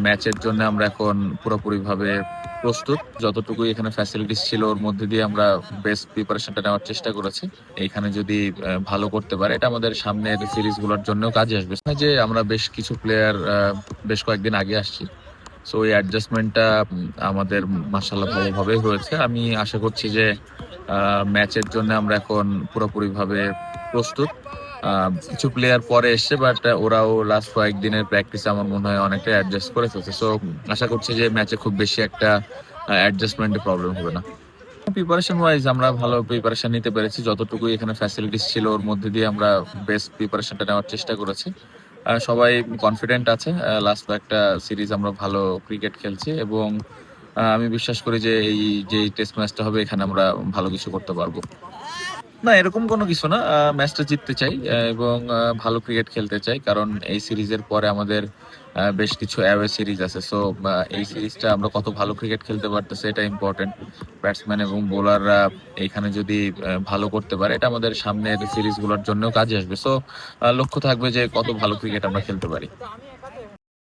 ম্যাচের জন্য আমরা এখন পুরোপুরিভাবে প্রস্তুত। যতটুকুই এখানে ফ্যাসিলিটিস ছিল ওর মধ্যে দিয়ে আমরা বেস্ট প্রিপারেশনটা নেওয়ার চেষ্টা করেছি। এইখানে যদি ভালো করতে পারে এটা আমাদের সামনের সিরিজগুলোর জন্যও কাজে আসবে। যে আমরা বেশ কিছু প্লেয়ার বেশ কয়েকদিন আগে আসছি। সো এই অ্যাডজাস্টমেন্টটা আমাদের মাশাআল্লাহ ভালোভাবেই হয়েছে। আমি আশা করছি যে ম্যাচের জন্য আমরা এখন পুরোপুরিভাবে প্রস্তুত। কিছু প্লেয়ার পরে এসছে বাট ওরাও লাস্ট কয়েকদিনের প্র্যাকটিসে আমার মনে হয় অনেকটা অ্যাডজাস্ট করে ফেলছে। সো আশা করছি যে ম্যাচে খুব বেশি একটা অ্যাডজাস্টমেন্টে প্রবলেম হবে না। প্রিপারেশন ওয়াইজ আমরা ভালো প্রিপারেশন নিতে পেরেছি। যতটুকুই এখানে ফ্যাসিলিটিস ছিল ওর মধ্যে দিয়ে আমরা বেস্ট প্রিপারেশনটা নেওয়ার চেষ্টা করেছি। সবাই কনফিডেন্ট আছে। লাস্ট কয়েকটা সিরিজ আমরা ভালো ক্রিকেট খেলছি এবং আমি বিশ্বাস করি যে এই যে টেস্ট ম্যাচটা হবে এখানে আমরা ভালো কিছু করতে পারবো। না এরকম কোনো কিছু না। ম্যাচটা জিততে চাই এবং ভালো ক্রিকেট খেলতে চাই। কারণ এই সিরিজের পরে আমাদের বেশ কিছু অ্যাওয়ে সিরিজ আছে। সো এই সিরিজটা আমরা কত ভালো ক্রিকেট খেলতে পারতেছি এটা ইম্পর্টেন্ট। ব্যাটসম্যান এবং বোলাররা এইখানে যদি ভালো করতে পারে এটা আমাদের সামনের সিরিজগুলোর জন্যও কাজে আসবে। সো লক্ষ্য থাকবে যে কত ভালো ক্রিকেট আমরা খেলতে পারি।